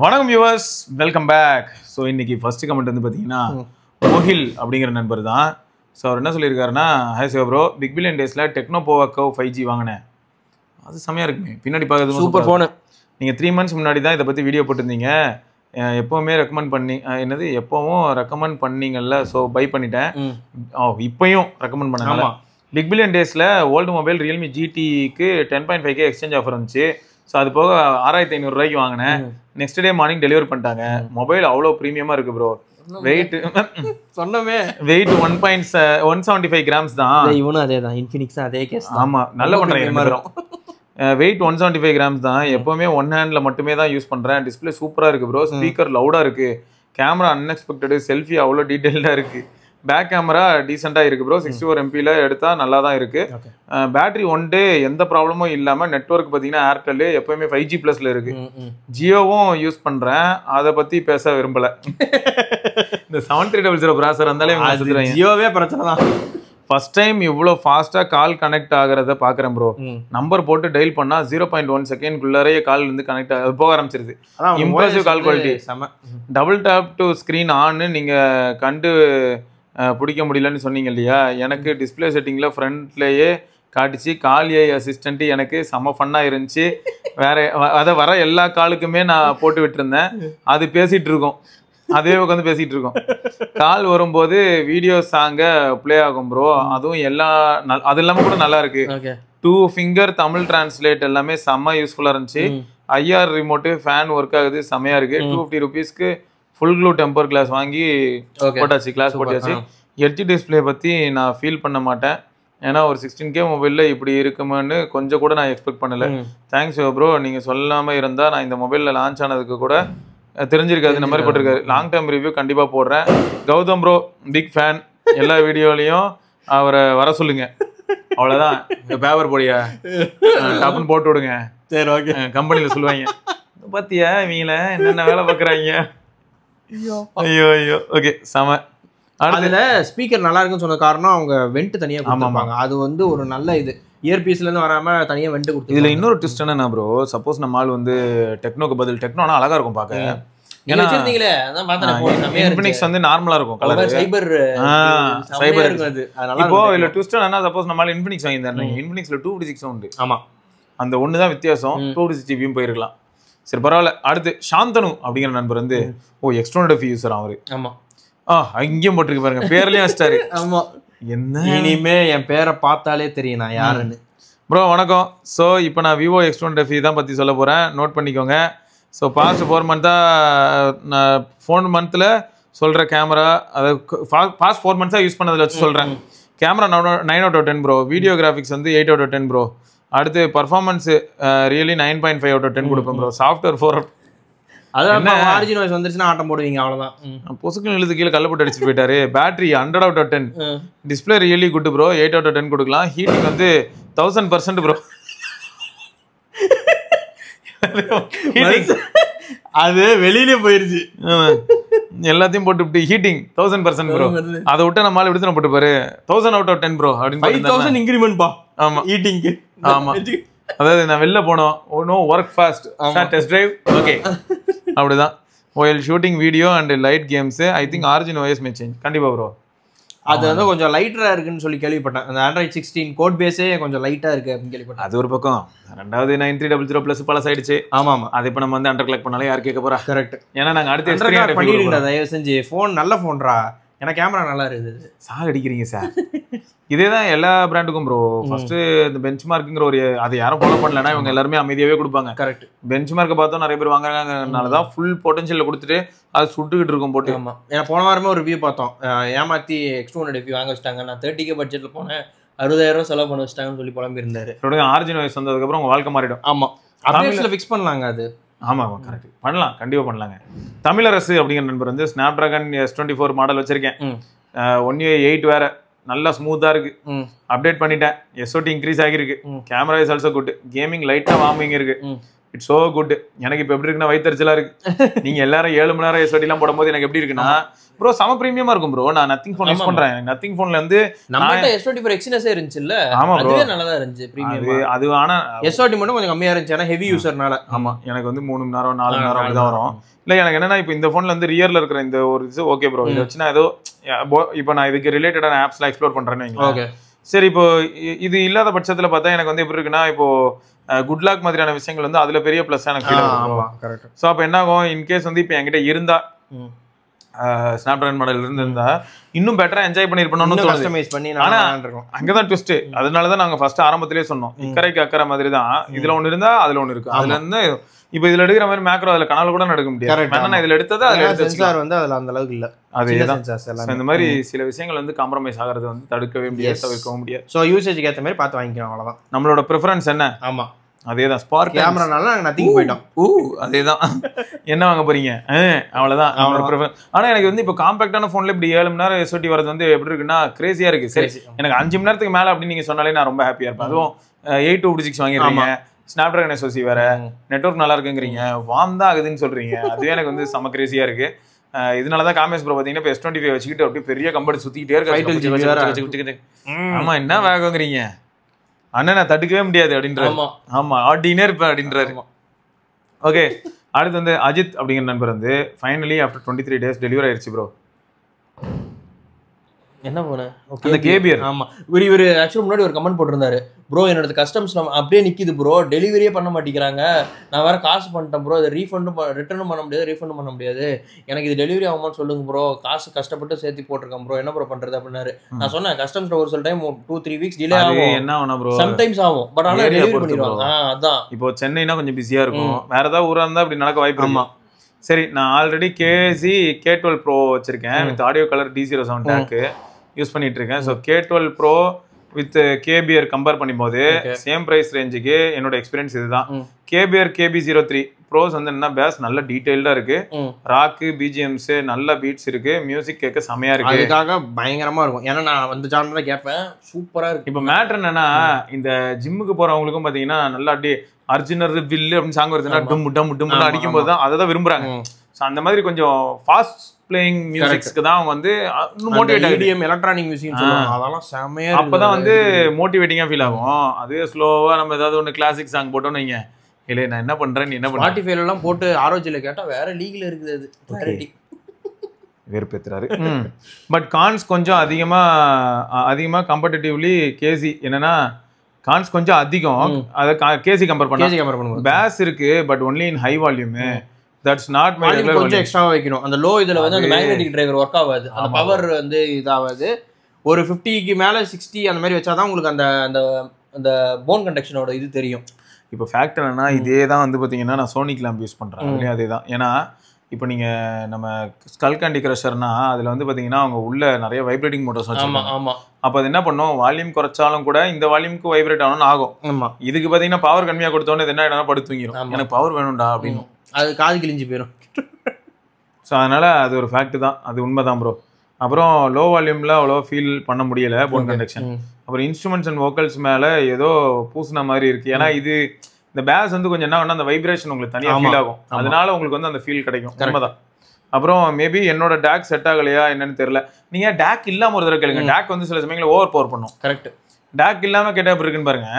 வணக்கம் viewers, welcome back. So இன்னைக்கு first comment வந்து பார்த்தீங்கன்னா மோஹில் அப்படிங்கிற நண்பர் தான். ஸோ அவர் என்ன சொல்லியிருக்காருன்னா, hi Siva bro, big billion டேஸில் டெக்னோ போவா கர்வ் 5G வாங்கினேன். அது செம்மையாக இருக்குமே, பின்னாடி பார்க்கறது சூப்பர் ஃபோனு. நீங்கள் 3 months முன்னாடி தான் இதை பற்றி வீடியோ போட்டிருந்தீங்க. எப்போவுமே எப்போவும் ரெக்கமெண்ட் பண்ணீங்கல்ல, ஸோ பை பண்ணிட்டேன். இப்போயும் ரெக்கமெண்ட் பண்ணாங்க. பிக் பில்லியன் டேஸில் ஓல்டு மொபைல் ரியல்மி GTக்கு 10.5K எக்ஸ்சேஞ்ச் ஆஃபர் வந்துச்சு. ஸோ அது போக 6500 வாங்கினேன். நெக்ஸ்ட் டே மார்னிங் டெலிவரி பண்ணிட்டாங்க. மொபைல் அவ்வளோ ப்ரீமியமாக இருக்குது ப்ரோ. வெயிட் 175 கிராம்ஸ் தான். இவனும் அதே தான், இன்ஃபினிக்ஸ் அதே கேஸ். ஆமாம், நல்லா பண்ணுறேன். வெயிட் 175 கிராம்ஸ் தான். எப்போவுமே ஒன் ஹேண்டில் மட்டுமே தான் யூஸ் பண்ணுறேன். டிஸ்பிளே சூப்பராக இருக்குது ப்ரோ. ஸ்பீக்கர் லவுடாக இருக்குது. Camera unexpected. செல்ஃபி அவ்வளோ டீட்டெயில்டாக இருக்குது. பேக் கேமரா டீசெண்டாக இருக்குது ப்ரோ. 64 MPயில் எடுத்தால் நல்லா தான் இருக்குது. பேட்டரி 1 day எந்த ப்ராப்ளமும் இல்லாமல். நெட்ஒர்க் பார்த்தீங்கன்னா ஏர்டெல்லு எப்போயுமே 5G+ இருக்குது. ஜியோவும் யூஸ் பண்ணுறேன். அதை பற்றி பேச விரும்பலை. இந்த 7300 ப்ராசர் இருந்தாலே ஜியோவே பிரச்சனை தான். ஃபர்ஸ்ட் டைம் இவ்வளோ ஃபாஸ்ட்டாக கால் கனெக்ட் ஆகிறத பார்க்குறேன் ப்ரோ. நம்பர் போட்டு டெய்ல் பண்ணால் 0.1 செகண்ட்குள்ளே கால் வந்து கனெக்ட் போக ஆரம்பிச்சிருது. Impressive call quality. Double tape to screen ஆன்னு நீங்கள் கண்டு பிடிக்க முடியலன்னு சொன்னீங்க இல்லையா? எனக்கு டிஸ்பிளே செட்டிங்கில் ஃப்ரண்ட்லேயே காட்டிச்சு. கால் ஏஐ அசிஸ்டண்ட்டு எனக்கு செம்ம ஃபன்னாக இருந்துச்சு. அதை வர எல்லா காலுக்குமே நான் போட்டு விட்டுருந்தேன். அது பேசிகிட்டு இருக்கோம், அதே உட்காந்து பேசிகிட்டு இருக்கோம். கால் வரும்போது வீடியோ சாங்கை ப்ளே ஆகும் ப்ரோ. அதுவும் அது இல்லாமல் கூட நல்லா இருக்கு. 2 finger தமிழ் டிரான்ஸ்லேட் எல்லாமே செம்ம யூஸ்ஃபுல்லாக இருந்துச்சு. IR ரிமோட்டு ஃபேன் ஒர்க் ஆகுது, செம்மையாக இருக்குது. 250 rupeesக்கு ஃபுல் க்ளூ டெம்பர் கிளாஸ் வாங்கி போட்டாச்சு. கிளாஸ் போட்டாச்சு. எட்ஜ் டிஸ்பிளே பற்றி நான் ஃபீல் பண்ண மாட்டேன். ஏன்னா ஒரு 16K மொபைலில் இப்படி இருக்குமான்னு கொஞ்சம் கூட நான் எக்ஸ்பெக்ட் பண்ணலை. தேங்க்ஸ் ப்ரோ, நீங்கள் சொல்லாமல் இருந்தால் நான் இந்த மொபைலில் லான்ச் ஆனதுக்கு கூட தெரிஞ்சிருக்காது. இந்த மாதிரி போட்டிருக்காரு. லாங் டேர்ம் ரிவ்யூ கண்டிப்பாக போடுறேன். Gautham bro big fan. எல்லா வீடியோலையும் அவரை வர சொல்லுங்க. அவ்வளோதான். இந்த பேப்பர் போடியா டப்புன்னு போட்டு விடுங்க. சரி, ஓகே. கம்பெனியில் சொல்லுவாங்க, பார்த்தியா இவங்கள என்னென்ன வேலை பார்க்குறாங்க. ஐயோ ஐயோ. ஓகே, செம. அதுல ஸ்பீக்கர் நல்லா இருக்குன்னு சொன்ன காரணம் அவங்க வெண்ட் தனியா கொடுப்பாங்க. அது வந்து ஒரு நல்ல இது. இயர்பீஸ்ல இருந்து வராம தனியா வெண்ட் கொடுத்து. இதுல இன்னொரு ட்விஸ்ட் என்னன்னா ப்ரோ, சப்போஸ் நம்ம ஆள் வந்து டெக்னோக்கு பதில் டெக்னோனா அழகா இருக்கும் பார்க்க. ஏன்னா வச்சிருந்தீங்களே அதான் பார்த்தேன். இன்ஃபினிக்ஸ் வந்து நார்மலா இருக்கும் கலர். சைபர் இருக்கு அது. இப்போ இல்ல ட்விஸ்ட் என்னன்னா, சப்போஸ் நம்ம ஆள் இன்ஃபினிக்ஸ் வாங்கி தரணும். இன்ஃபினிக்ஸ்ல 256 உண்டு. ஆமா, அந்த ஒன்று தான் வித்தியாசம். 256 ஜிபியும் போயிருக்கலாம். சரி, பரவாயில்ல. அடுத்து சாந்தனு அப்படிங்கிற நண்பர் வந்து எக்ஸ்டர்னல் எஃப் யூசர் அவரு. ஆமா, அங்கேயும் போட்டிருக்கு பாருங்க, பேர்லயும் வச்சிட்டாரு. ஆமா, என்ன இனிமே என் பேரை பார்த்தாலே தெரியும் நான் யாருன்னு. ப்ரோ வணக்கம். ஸோ இப்போ நான் விவோ X1 FE தான் பற்றி சொல்ல போகிறேன், நோட் பண்ணிக்கோங்க. ஸோ பாஸ்ட் 4 months நான் 4 months சொல்கிற கேமரா, அதை பாஸ்ட் 4 months யூஸ் பண்ணதில் வச்சு சொல்கிறேன். Camera 9 out of 10 bro. Video graphics வந்து 8 out of 10 ப்ரோ. அடுத்து பர்ஃபார்மன்ஸ் ரியலி 9.5 out of 10 கொடுப்பேன் ப்ரோ. சாஃப்ட்வேர் 4 அதான் ஆரிஜின் வாய்ஸ் வந்துருச்சுன்னா ஆட்டம் போடுவீங்க, அவ்வளோதான். பொசுக்கு எழுது கீழே கல்ல போட்டு அடிச்சுட்டு போயிட்டாரு. Battery 100 out of 10. Display really good bro. 8 out of 10 கொடுக்கலாம். ஹீட்டிங் வந்து 1000% ப்ரோ. அது வெளியிலே போயிருச்சு. எல்லாத்தையும் போட்டு ஹீட்டிங் 1000% ப்ரோ. அதை விட்டு நம்மளால விடுத்து போட்டு பாரு 1000 out of 10 ப்ரோ அப்படின்னு. 5000 இன்கிரிமெண்ட் பா. ஆமா, ஹீட்டிங்க்கு. ஆமா, அதாவது நான் வெளில போனோம், no work fast, test drive, okay, அப்படிதான். While shooting video and light games I think origin OS may change. கண்டிப்பா ப்ரோ. அது வந்து கொஞ்சம் லைட்டரா இருக்குன்னு சொல்லி கேள்விப்பட்டேன். அந்த Android 16 கோட் பேஸே கொஞ்சம் லைட்டா இருக்கு அப்படின்னு கேள்விப்பட்டேன். அது ஒரு பக்கம். ரெண்டாவது 9300 ப்ளஸ் சைடுச்சு. ஆமா ஆமா, அது இப்போ நம்ம வந்து அண்டர் கிளாக் பண்ணாலும் யார் கேட்க போறா? கரெக்ட். ஏன்னா நாங்க அடுத்து பண்ணிடுங்க தயவு செஞ்சு. ஃபோன் நல்ல ஃபோன்ரா, ஏன்னா கேமரா நல்லா இருக்குது. சாக அடிக்கிறீங்க சார். இதே தான் எல்லா பிராண்டுக்கும் ப்ரோ. ஃபர்ஸ்ட் இந்த பெஞ்ச் மார்க்குங்கிற ஒரு அதை யாரும் ஃபாலோ பண்ணலன்னா இவங்க எல்லாருமே அமைதியாவே கொடுப்பாங்க. கரெக்ட். பெஞ்ச் மார்க்கை பார்த்தோம் நிறைய பேர் வாங்குறாங்கனால தான் ஃபுல் பொட்டன்ஷியல் கொடுத்துட்டு அது சுட்டுக்கிட்டு இருக்கும் போட்டு. ஆமா, ஏன்னா போன வாரமே ஒரு ரிவ்யூ பார்த்தோம். ஏமாத்தி X1 FE வாங்க வச்சிட்டாங்க. நான் 30K பட்ஜெட்ல போனேன், 60,000 செலவு பண்ண வச்சிட்டாங்கன்னு சொல்லி புலம்பி இருந்தாரு. ஆரிஜின் OS வந்ததுக்கு அப்புறம் உங்க வாழ்க்கை மாறிடும். ஆமா, அப்டேட்ஸ்ல ஃபிக்ஸ் பண்ணலாங்க அது. ஆமாம், கரெக்ட், பண்ணலாம், கண்டிப்பாக பண்ணலாங்க. தமிழரசு அப்படிங்கிற நண்பர் வந்து ஸ்னாப்டிராகன் S24 மாடல் வச்சிருக்கேன். 1UI8 வேற, நல்லா ஸ்மூத்தாக இருக்கு. அப்டேட் பண்ணிட்டேன். SOT இன்க்ரீஸ் ஆகிருக்கு. Camera is also good. Gaming லைட்டாக வார்மிங் இருக்கு. It's so good. எனக்கு இப்போ எப்படி இருக்குன்னா வயிற்றுச்சலா இருக்கு. நீங்க எல்லாரும் 7 மணி நேரம் எஸ்ஓடி எல்லாம் போடும்போது எனக்கு எப்படி இருக்குன்னா ப்ரோ சம பிரீமியமா இருக்கும் ப்ரோ. நான் நத்திங் ஃபோன் யூஸ் பண்றேன். நத்திங் ஃபோன்ல வந்து நம்மட்ட S24 for Exynos இருந்துச்சுல்ல, அதுவே நல்லா தான் இருந்துச்சு பிரீமியம். அது ஆனா S24 மட்டும் கொஞ்சம் கம்மியா இருந்துச்சு, ஆனா ஹெவி யூசர்னால. ஆமா எனக்கு வந்து 3 மணி நேரம் 4 மணி நேரம் அப்படிதான் வரும். இல்ல எனக்கு என்னன்னா இப்போ இந்த போன்ல வந்து ரியர்ல இருக்கிற இந்த ஒரு இது ஓகே ப்ரோ. இதை வச்சு நான் ஏதோ இப்போ நான் இதுக்கு ரிலேட்டடான ஆப்ஸ்லாம் எக்ஸ்ப்ளோர் பண்றேன்னு வைங்களேன். சரி இப்போ இது இல்லாத பட்சத்துல பார்த்தா எனக்கு வந்து எப்படி இருக்குன்னா இப்போ குட் லாக் மாதிரியான விஷயங்கள் வந்து அதுல பெரிய பிளஸ் எனக்கு ஃபீல் ஆகும். ஸோ அப்போ என்ன ஆகும் இன்கேஸ் வந்து இப்போ என்கிட்ட இருந்தா ஸ்னாப்டிராகன் மாடல் இருந்தா இன்னும் பெட்டரா என்ஜாய் பண்ணிருப்போம்னு கஸ்டமைஸ் பண்ணி. ஆனா அங்கதான் ட்விஸ்ட். அதனாலதான் நாங்க ஃபர்ஸ்ட் ஆரம்பத்திலேயே சொன்னோம் இக்கரைக்கு அக்கறை மாதிரி தான். இதுல ஒண்ணு இருந்தா அதுல ஒண்ணு இருக்கு. அதுல இருந்து இப்ப இதுல எடுக்கிற மாதிரி மேக்ரோ அதுல கனால கூட எடுக்க முடியாது. நான் இதுல எடுத்தது அதுல சென்சார் வந்து அதுல அந்த அளவுக்கு இல்ல. அதேதான் இந்த மாதிரி சில விஷயங்கள் வந்து காம்ப்ரமைஸ் ஆகிறது வந்து தடுக்கவே முடியாது, தவிர்க்கவும் முடியாது. சோ யூசேஜ்க்கு ஏத்த மாதிரி பார்த்து வாங்கிக்கிறோம், அவ்வளவுதான். நம்மளோட ப்ரிஃபரன்ஸ் என்ன? ஆமா அதேதான். ஸ்பார்க் கேமரானால நாங்க நத்திங் போயிட்டோம். அதேதான். என்ன வாங்க போறீங்க அவ்வளவுதான் நம்மளோட ப்ரிஃபரன்ஸ். ஆனா எனக்கு வந்து இப்போ காம்பாக்டான போன்ல இப்படி 7 மணி நேரம் எஸ்ஓடி வரது வந்து எப்படி இருக்குன்னா கிரேசியா இருக்கு. சரி எனக்கு 5 மணி நேரத்துக்கு மேல அப்படின்னு நீங்க சொன்னாலே நான் ரொம்ப ஹாப்பியா இருப்பேன். அதுவும் 8256 வாங்கிருக்கீங்க, ஸ்னாப்டிராகன் SoC வேற, நெட்வொர்க் நல்லா இருக்குங்கிறீங்க, வார்ம் தான் ஆகுதுன்னு சொல்றீங்க. அதுவே எனக்கு வந்து செம கிரேசியா இருக்கு. இதனாலதான் காமேஸ் ப்ரோ பாத்தீங்கன்னா இப்போ S25 வச்சுக்கிட்டு அப்படியே பெரிய கம்பெனி சுத்திக்கிட்டே இருக்கு. ஆமா என்ன வேகங்கிறீங்க அண்ணன் நான் தடுக்கவே முடியாது அப்படின்றாரு. ஆமா ஆடினே இருப்பேன் அப்படின்றாரு. ஓகே அடுத்து வந்து அஜித் அப்படிங்கிற நண்பர் வந்து ஃபைனலி ஆஃப்டர் 23 days டெலிவரி ஆயிடுச்சு ப்ரோ. என்ன போன அந்த கேபியர். ஆமா இவரு ஆக்சுவலி முன்னாடி ஒரு கமெண்ட் போட்டிருந்தாரு, ப்ரோ என்னோட கஸ்டம்ஸ் அப்படியே நிக்குது ப்ரோ, டெலிவரியே பண்ண மாட்டேங்கிறாங்க, நான் வேற காசு பண்ணிட்டேன் ப்ரோ, இதை ரீஃபண்டும் ரிட்டர்னும் பண்ண முடியாது, ரீஃபண்டும் பண்ண முடியாது, எனக்கு இது டெலிவரி ஆகுமான்னு சொல்லுங்க ப்ரோ, காசு கஷ்டப்பட்டு சேர்த்து போட்டிருக்கேன் ப்ரோ, என்ன ப்ரோ பண்றது அப்படின்னாரு. நான் சொன்னேன் கஸ்டம்ஸ்ல ஒரு சில டைம் 2-3 வீக்ஸ் டிலே ஆகும், என்ன ஆகும் ப்ரோ சம்டைம்ஸ் ஆகும், பட் ஆனா டெலிவரி பண்ணிடுவாங்க. அதான் இப்போ சென்னைனா கொஞ்சம் பிஸியா இருக்கும், வேற ஏதாவது ஊரா இருந்தா அப்படி நடக்க வாய்ப்பு இருக்கு. சரி நான் ஆல்ரெடி K12 Pro வச்சிருக்கேன் with audio colour D07 tag use பண்ணிட்டு இருக்கேன். ஸோ K12 Pro வித் கேபியர் கம்பேர் பண்ணும்போது சேம் பிரைஸ் ரேஞ்சுக்கு என்னோட எக்ஸ்பீரியன்ஸ் இதுதான். கேபியர் KB03 ப்ரோஸ் வந்து என்ன பேஸ் நல்ல டீடைல்டா இருக்கு, ராக்கு பிஜிஎம்ஸ் நல்ல பீட்ஸ் இருக்கு, மியூசிக் கேட்க செமையா இருக்கு, அதுக்காக பயங்கரமா இருக்கும். ஏன்னா நான் வந்து ஜானர்ல கேட்பேன், சூப்பரா இருக்கு. இப்போ மேட்டர் என்னன்னா இந்த ஜிம்முக்கு போறவங்களுக்கும் பாத்தீங்கன்னா நல்லா அப்படியே அர்ஜுனர் வில்லு அப்படின்னு சாங் வருதுன்னா டும் டும் டும் அடிக்கும் போது தான் அதை தான் விரும்புறாங்க. ஸோ அந்த மாதிரி கொஞ்சம் ஃபாஸ்ட் பிளேயிங் மியூசிக்ஸ்க்கு தான் அவங்க வந்து மோட்டிவேட் ஆகும். எலக்ட்ரானிக் மியூசிக் சொல்லுவாங்க, அதெல்லாம் செமையா அப்பதான் வந்து மோட்டிவேட்டிங்கா ஃபீல் ஆகும். அதுவே ஸ்லோவா நம்ம ஏதாவது ஒன்று கிளாசிக் சாங் போட்டோம்னு வைங்க, இல்லை நான் என்ன பண்றேன் நீ என்ன பண்ற Spotify எல்லாம் போட்டு ஆரோஜில கேட்டா வேற லீக்ல இருக்குது, அது கிளாரிட்டி வெறுப்பேத்துறாரு. பட் கான்ஸ் கொஞ்சம் அதிகமா கம்பேட்டிட்டிவ்லி கேசி என்னன்னா கான்ஸ் கொஞ்சம் அதிகம். அதை கேசி கம்பேர் பண்ணா பேஸ் இருக்கு, but only in high volume. That's not my regular. கொஞ்சம் எக்ஸ்ட்ரா வைக்கணும். அந்த லோ இதுல வந்து அந்த மேக்னெட்டிக் டிரைவர் ஒர்க் ஆகாது, அந்த பவர் வந்து இதாகாது. ஒரு 50க்கு மேல 60 அந்த மாதிரி வச்சாதான் உங்களுக்கு அந்த அந்த அந்த போன் கண்டக்ஷனோட இது தெரியும். இப்போ ஃபேக்டர் என்னன்னா இதே தான் வந்து பார்த்தீங்கன்னா நான் சோனிக் லேம்ப் யூஸ் பண்ணுறேன், அதே தான். ஏன்னா இப்போ நீங்கள் நம்ம ஸ்கல் கேண்டி கிரஷர்னா அதில் வந்து பார்த்தீங்கன்னா அவங்க உள்ள நிறைய வைப்ரேட்டிங் மோட்டர்ஸ் வச்சுருக்காங்க. அப்போ அது என்ன பண்ணும், வால்யூம் குறைச்சாலும் கூட இந்த வால்யூமுக்கு வைப்ரேட் ஆகணும்னு ஆகும். இதுக்கு பார்த்தீங்கன்னா பவர் கம்மியாக கொடுத்தோன்னு இது என்ன ஆகிடும், படுத்து தூங்கிடும், எனக்கு பவர் வேணும்டா அப்படின்னு, அது காது கிழிஞ்சு போயிடும். ஸோ அதனால் அது ஒரு ஃபேக்ட் தான், அது உண்மை தான் ப்ரோ. அப்புறம் லோ வால்யூமில் அவ்வளோ ஃபீல் பண்ண முடியலை போன் கண்டக்ஷன். அப்புறம் இன்ஸ்ட்ருமெண்ட்ஸ் அண்ட் வோக்கல்ஸ் மேலே ஏதோ பூசின மாதிரி இருக்குது. ஏன்னா இது இந்த பேஸ் வந்து கொஞ்சம் என்ன ஆகும்னா அந்த வைப்ரேஷன் உங்களுக்கு தனியாக ஃபீல் ஆகும், அதனால உங்களுக்கு வந்து அந்த ஃபீல் கிடைக்கும். உண்மைதான். அப்புறம் மேபி என்னோட டேக் செட் ஆகலையா என்னன்னு தெரியல. நீங்கள் டேக் இல்லாமல் ஒரு தடவை கேளுங்க, டேக் வந்து சில சமயங்களில் ஓவர் பவர் பண்ணும். கரெக்ட். டேக் இல்லாமல் கேட்டால் எப்படி இருக்குன்னு பாருங்க,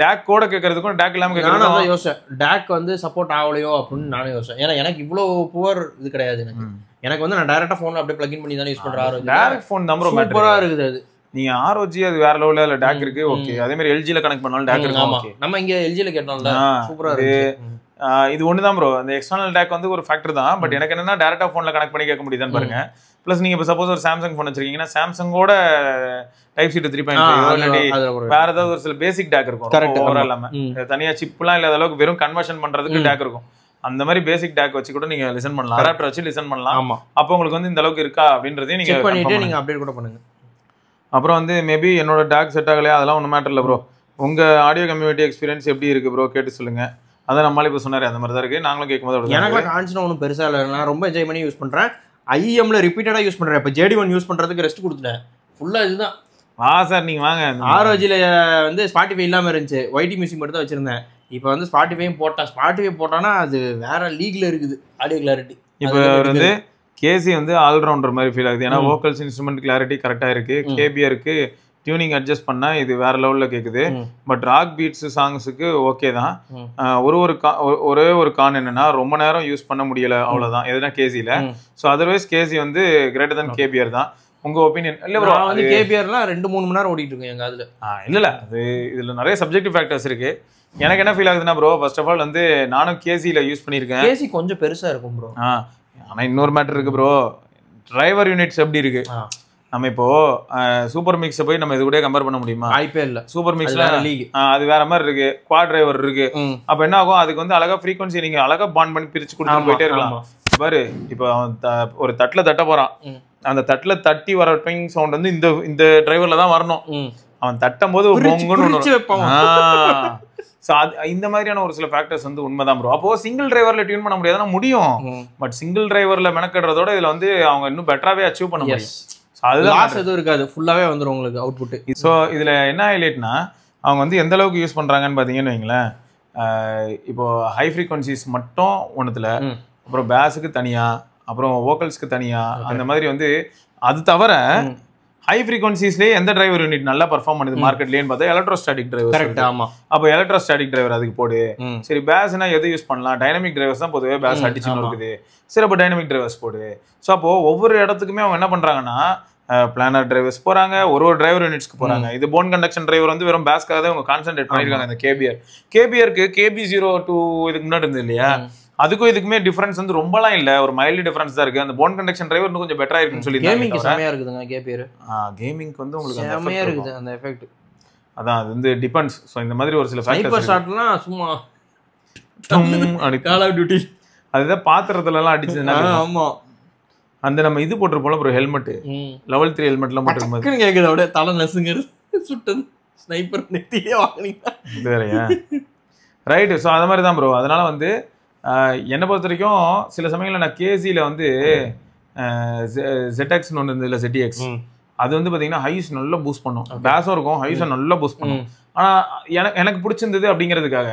டேக் கூட கேட்கறதுக்கும் டேக் இல்லாமல் கேட்கறதுக்கும் யோசனை. டேக் வந்து சப்போர்ட் ஆகலையோ அப்படின்னு நானும் யோசனை. ஏன்னா எனக்கு இவ்வளோ புவர் இது கிடையாது. எனக்கு வந்து நான் டைரக்டா ஃபோன்ல அப்படியே பிளக் இன் பண்ணி தானே யூஸ் பண்றேன். ROG டைரக்ட் ஃபோன் தான் ப்ரோ சூப்பரா இருக்குது. அது நீங்க ROG அது வேற லெவல்ல இல்ல டேக் இருக்கு, ஓகே. அதே மாதிரி LG ல கனெக்ட் பண்ணாலும் டேக் இருக்கு, ஓகே. நம்ம இங்க LG ல கேட்டோம்ல, சூப்பரா இருக்கு. இது ஒன்று தான் ப்ரோ, அந்த எக்ஸ்டர்னல் டேக் வந்து ஒரு ஃபேக்டர் தான். பட் எனக்கு என்னன்னா டேரக்டா ஃபோன்ல கனெக்ட் பண்ணி கேட்க முடியுதான்னு பாருங்க. ப்ளஸ் நீங்க இப்போ சப்போஸ் ஒரு சாம்சங் ஃபோன் வச்சிருக்கீங்கன்னா சாம்சங்கோட டைப் சி டு 3.5 வேற ஏதாவது ஒரு சில பேசிக் டேக் இருக்கும், ஓவரா இல்லாம தனியா சிப்லாம் இல்லாத அளவுக்கு வெறும் கன்வர்ஷன் பண்றதுக்கு டேக் இருக்கும். அந்த மாதிரி பேசிக் டேக் வச்சு கூட நீங்க லிசன் பண்ணலாம், அடாப்டர் வச்சு லிசன் பண்ணலாம். அப்போ உங்களுக்கு வந்து இந்த அளவுக்கு இருக்கா அப்படின்றதையும் நீங்க செக் பண்ணிட்டு நீங்க அப்டேட் கூட பண்ணுங்க. அப்புறம் வந்து மேபி என்னோட டேக் செட் ஆகலையா அதெல்லாம் ஒன்றும் மேட்டர் இல்லை ப்ரோ. உங்க ஆடியோ கம்யூனிட்டி எக்ஸ்பீரியன்ஸ் எப்படி இருக்கு ப்ரோ கேட்டு சொல்லுங்க. அதான் நம்மளால இப்போ சொன்னாரு அந்த மாதிரி தான் இருக்கு, நாங்களும் கேட்கும்போது எனக்கு கான்சன் ஒன்றும் பெருசா இல்லை, நான் ரொம்ப என்ஜாய் பண்ணி யூஸ் பண்றேன். IEMல ரிப்பீட்டடா யூஸ் பண்றேன். இப்போ JD1 யூஸ் பண்றதுக்கு ரெஸ்ட் கொடுத்துட்டேன், ஃபுல்லா இதுதான். சார் நீங்க வாங்க. ROGல வந்து Spotify இல்லாம இருந்துச்சு, YT மியூசிக் மட்டும் தான் வச்சிருந்தேன். இப்போ வந்து ஸ்பாட்டிஃபையும் ஸ்பாட்டிஃபை போட்டானா அது வேற லீக்ல இருக்குது ஆடியோ கிளாரிட்டி. இப்போ அவர் வந்து கேசி வந்து ஆல்ரவுண்டர் மாதிரி ஃபீல் ஆகுது. ஏன்னா வோக்கல்ஸ் இன்ஸ்ட்ருமெண்ட் கிளாரிட்டி கரெக்டாக இருக்கு. கேபிஆருக்கு டியூனிங் அட்ஜஸ்ட் பண்ணா இது வேற லெவல்ல கேக்குது. பட் ராக் பீட்ஸ் சாங்ஸுக்கு ஓகே தான். ஒரே ஒரு கான் என்னன்னா ரொம்ப நேரம் யூஸ் பண்ண முடியல, அவ்வளவுதான். எதுனா கேசில. ஸோ அதர்வைஸ் கேசி வந்து கிரேட்டர் தன் கேபிஆர் தான். உங்க ஒப்பீனியன்? இல்ல ப்ரோ, வந்து கேபிஆர்லாம் 2-3 மணி நேரம் ஓடிட்டு இருக்கு எங்க அதுல. இல்ல அது இதுல நிறைய சப்ஜெக்டிவ் ஃபேக்டர்ஸ் இருக்கு. எனக்கு என்ன ஃபீல் ஆகுதுன்னா ப்ரோ, ஃபர்ஸ்ட் ஆஃப் ஆல் வந்து நானும் கேசில யூஸ் பண்ணியிருக்கேன். கேசி கொஞ்சம் பெருசா இருக்கும் ப்ரோ. ஆனா இன்னொரு மேட்டர் இருக்கு ப்ரோ, டிரைவர் யூனிட்ஸ் எப்படி இருக்கு. நம்ம இப்போ சூப்பர் மிக்ஸை போய் நம்ம இது கூட கம்பேர் பண்ண முடியுமா? வாய்ப்பே இல்ல. சூப்பர் மிக்ஸ்ல அது வேற மாதிரி இருக்கு, குவாட் டிரைவர் இருக்கு. அப்ப என்ன ஆகும், அதுக்கு வந்து அழகா ஃப்ரீக்வன்சி நீங்க அழகா பாண்ட் பண்ணி பிரிச்சு கொடுத்து போயிட்டே இருக்கலாம். பாரு, இப்போ ஒரு தட்டுல தட்ட போறான், அந்த தட்டுல தட்டி வர ட்விங் சவுண்ட் வந்து இந்த டிரைவர்ல தான் வரணும். அவன் தட்டும் போது இந்த மாதிரியான ஒரு சில ஃபேக்டர்ஸ் வந்து உண்மைதான் ப்ரோ. அப்போ சிங்கிள் டிரைவர்ல டியூன் பண்ண முடியாதுன்னா முடியும், பட் சிங்கிள் டிரைவர்ல மெனக்கடுறதோட இதுல வந்து அவங்க இன்னும் பெட்டராவே அச்சீவ் பண்ண முடியும். லாஸ் எதுவும் இருக்காது, ஃபுல்லாவே வந்துரும் உங்களுக்கு அவுட்புட். ஸோ இதுல என்ன ஹைலைட்னா, அவங்க வந்து எந்த அளவுக்கு யூஸ் பண்றாங்கன்னு பாத்தீங்கன்னு வைங்களேன். இப்போ ஹை ஃப்ரீக்வன்சிஸ் மட்டும் ஒன்றுத்துல, அப்புறம் பேஸுக்கு தனியா, அப்புறம் வோக்கல்ஸ்க்கு தனியா, அந்த மாதிரி வந்து. அது தவிர ஹை ஃப்ரீக்வன்சிஸ்லேயே எந்த டிரைவர் யூனிட் நல்லா பர்ஃபார்ம் பண்ணுது மார்க்கெட்லேன்னு பார்த்தா எலக்ட்ரோஸ்டாட்டிக் டிரைவர். கரெக்ட். ஆமா, அப்போ எலக்ட்ரோஸ்டாட்டிக் டிரைவர் அதுக்கு போடு. சரி, பேஸ்னா எது யூஸ் பண்ணலாம்? டைனமிக் டிரைவர்ஸ் தான் பொதுவே பேஸ் அடிச்சுன்னு இருக்குது. சரி, அப்போ டைனமிக் டிரைவர்ஸ் போடு. ஸோ அப்போ ஒவ்வொரு இடத்துக்குமே அவங்க என்ன பண்றாங்கன்னா, பிளானர் டிரைவர்ஸ் போறாங்க, ஒரு டிரைவர் யூனிட்ஸ்க்கு போறாங்க. இது போன் கண்டக்ஷன் டிரைவர் வந்து வெறும் பேஸ்க்காக தான் அவங்க கான்சென்ட்ரேட் பண்ணிருக்காங்க. இந்த கேபிஆருக்கு KB02 இதுக்கு முன்னாடி இருந்தது இல்லையா, அதுக்கும் இதுக்குமே டிஃபரன்ஸ் வந்து ரொம்பலாம் இல்ல, ஒரு மைல்டு டிஃபரன்ஸ் தான் இருக்கு. அந்த போன் கண்டக்ஷன் டிரைவர் இன்னும் கொஞ்சம் பெட்டரா இருக்குன்னு சொல்லி கேமிங்க்கு செமையா இருக்குதுங்க கேபிஆர். கேமிங்க்கு வந்து உங்களுக்கு செமையா இருக்குது அந்த எஃபெக்ட். அதான் அது வந்து டிபெண்ட்ஸ். ஸோ இந்த மாதிரி ஒரு சில ஃபேக்டர்ஸ். ஹைப்பர் ஷாட்லாம் சும்மா கால் ஆஃப் டியூட்டி அதுதான் பாத்திரத்துல எல்லாம் அடிச்சதுனா. ஆமா, அந்த நம்ம இது போட்டுருப்போம்ல ப்ரோ, ஹெல்மெட், லெவல் 3 ஹெல்மெட்லாம் போட்டுருப்போம். கேக்குது அப்படியே தலை நசுங்கிறது, சுட்டது ஸ்னைப்பர் நெத்தியே வாங்குனீங்க வேறயா? ரைட்டு. ஸோ அது மாதிரி தான் ப்ரோ. அதனால வந்து என்னை பொறுத்த வரைக்கும் சில சமயங்களில் நான் கேசியில் வந்து ZX ஒன்று இருந்தது இல்லை, ZX, அது வந்து பார்த்தீங்கன்னா ஹைஸ் நல்லா பூஸ்ட் பண்ணும், பேஸும் இருக்கும், ஹைஸும் நல்லா பூஸ்ட் பண்ணும். ஆனால் எனக்கு பிடிச்சிருந்தது அப்படிங்கிறதுக்காக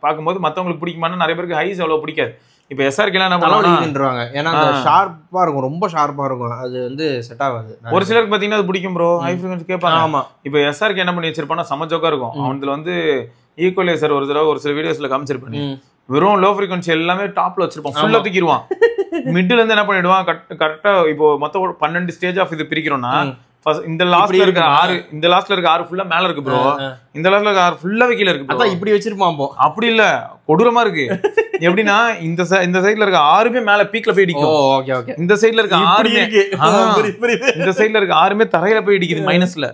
பார்க்கும்போது மற்றவங்களுக்கு பிடிக்குமானா நிறைய பேருக்கு ஹைஸ் அவ்வளோ பிடிக்காது. இப்போ SRK-லாம் என்ன பண்ணுவாங்க, ஏன்னா ஷார்ப்பாக இருக்கும், ரொம்ப ஷார்ப்பாக இருக்கும், அது வந்து செட் ஆகாது. ஒரு சிலருக்கு பார்த்தீங்கன்னா அது பிடிக்கும் ப்ரோ, ஹை ஃப்ரீக்வன்சி கேட்பாங்க. ஆமாம், இப்போ SRK என்ன பண்ணி வச்சிருப்பான்னா சமஜோக்கா இருக்கும். அவனுல வந்து ஈக்குவலைசர் ஒரு தடவை ஒரு சில வீடியோஸ்ல காமிச்சிருப்பேன், வெறும் லோ ஃப்ரீக்வன்சி எல்லாமே டாப்ல வச்சிருப்பான், ஃபுல்லா தூக்கிடுவான். மிடில் இருந்து என்ன பண்ணிடுவான், கரெக்டா இப்போ மொத்தம் 12 ஸ்டேஜ் ஆஃப் இது பிரிக்கிறோம்னா, இந்த லாஸ்ட்ல இருக்க 6 ஃபுல்லா மேல இருக்கு ப்ரோ, இந்த லாஸ்ட்ல இருக்க 6 ஃபுல்லாவே கீழ இருக்கு. அதான் இப்படி வச்சிருப்பான். அப்படி இல்ல, கொடூரமா இருக்கு. எப்படின்னா இந்த சைடுல இருக்க 6மே மேல பீக்ல போய் இடிக்கும். Okay okay. இந்த சைடுல இருக்க 6மே இந்த சைடுல இருக்க 6மே தரையில போய் இடிக்குது மைனஸ்ல.